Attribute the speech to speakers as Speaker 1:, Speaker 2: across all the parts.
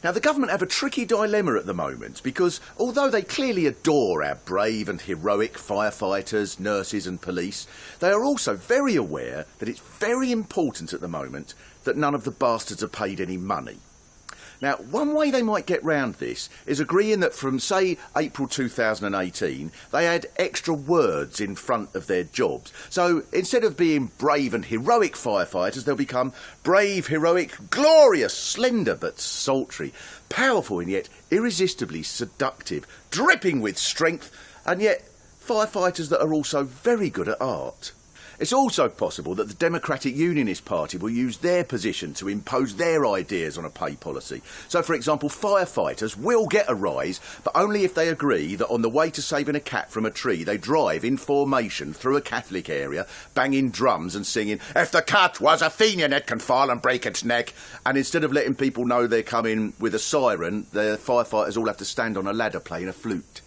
Speaker 1: Now, the government have a tricky dilemma at the moment because although they clearly adore our brave and heroic firefighters, nurses and police, they are also very aware that it's very important at the moment that none of the bastards are paid any money. Now, one way they might get round this is agreeing that from, say, April 2018, they add extra words in front of their jobs. So instead of being brave and heroic firefighters, they'll become brave, heroic, glorious, slender but sultry, powerful and yet irresistibly seductive, dripping with strength, and yet firefighters that are also very good at art. It's also possible that the Democratic Unionist Party will use their position to impose their ideas on a pay policy. So, for example, firefighters will get a rise, but only if they agree that on the way to saving a cat from a tree, they drive in formation through a Catholic area, banging drums and singing, "If the cat was a Fenian, it can fall and break its neck." And instead of letting people know they're coming with a siren, the firefighters all have to stand on a ladder playing a flute.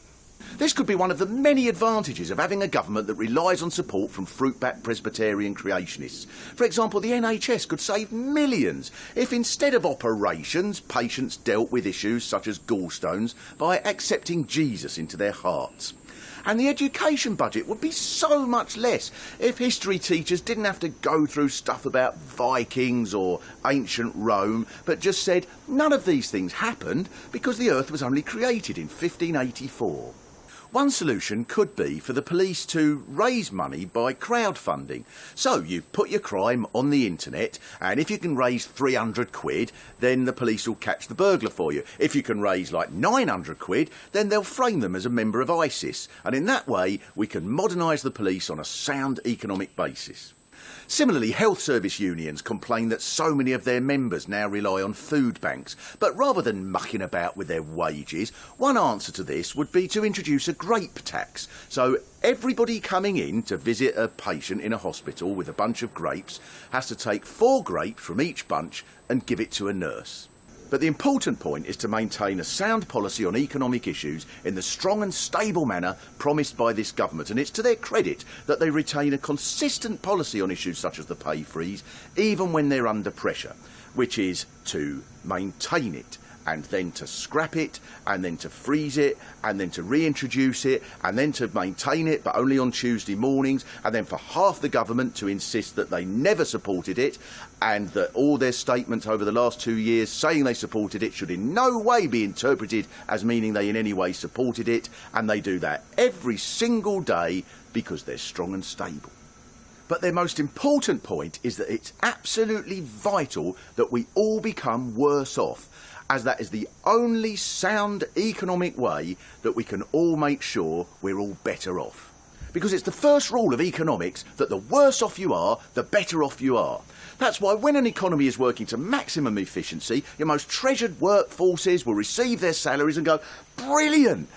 Speaker 1: This could be one of the many advantages of having a government that relies on support from fruit-bat Presbyterian creationists. For example, the NHS could save millions if instead of operations, patients dealt with issues such as gallstones by accepting Jesus into their hearts. And the education budget would be so much less if history teachers didn't have to go through stuff about Vikings or ancient Rome, but just said none of these things happened because the earth was only created in 1584. One solution could be for the police to raise money by crowdfunding. So you put your crime on the internet, and if you can raise 300 quid, then the police will catch the burglar for you. If you can raise like 900 quid, then they'll frame them as a member of ISIS. And in that way, we can modernise the police on a sound economic basis. Similarly, health service unions complain that so many of their members now rely on food banks. But rather than mucking about with their wages, one answer to this would be to introduce a grape tax. So everybody coming in to visit a patient in a hospital with a bunch of grapes has to take 4 grapes from each bunch and give it to a nurse. But the important point is to maintain a sound policy on economic issues in the strong and stable manner promised by this government, and it's to their credit that they retain a consistent policy on issues such as the pay freeze, even when they're under pressure, which is to maintain it and then to scrap it and then to freeze it and then to reintroduce it and then to maintain it but only on Tuesday mornings, and then for half the government to insist that they never supported it and that all their statements over the last 2 years saying they supported it should in no way be interpreted as meaning they in any way supported it, and they do that every single day because they're strong and stable. But their most important point is that it's absolutely vital that we all become worse off, as that is the only sound economic way that we can all make sure we're all better off. Because it's the first rule of economics that the worse off you are, the better off you are. That's why when an economy is working to maximum efficiency, your most treasured workforces will receive their salaries and go, "Brilliant!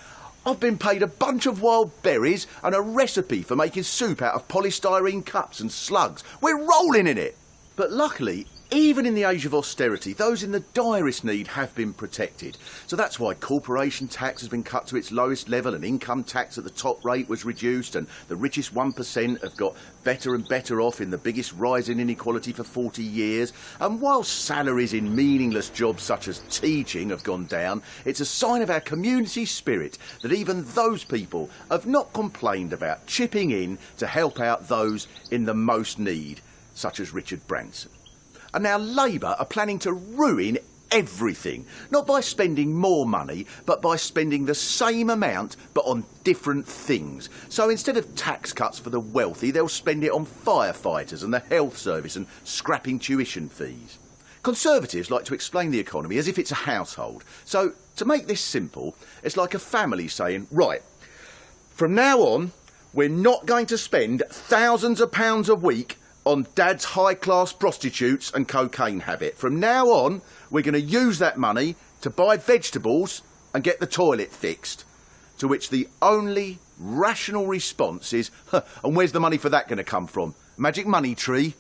Speaker 1: I've been paid a bunch of wild berries and a recipe for making soup out of polystyrene cups and slugs. We're rolling in it!" But luckily, even in the age of austerity, those in the direst need have been protected. So that's why corporation tax has been cut to its lowest level and income tax at the top rate was reduced, and the richest 1% have got better and better off in the biggest rise in inequality for 40 years. And while salaries in meaningless jobs such as teaching have gone down, it's a sign of our community spirit that even those people have not complained about chipping in to help out those in the most need, such as Richard Branson. And now Labour are planning to ruin everything, not by spending more money, but by spending the same amount but on different things. So instead of tax cuts for the wealthy, they'll spend it on firefighters and the health service and scrapping tuition fees. Conservatives like to explain the economy as if it's a household. So to make this simple, it's like a family saying, "Right, from now on, we're not going to spend thousands of pounds a week on Dad's high-class prostitutes and cocaine habit. From now on, we're going to use that money to buy vegetables and get the toilet fixed." To which the only rational response is, "And where's the money for that going to come from? Magic money tree?"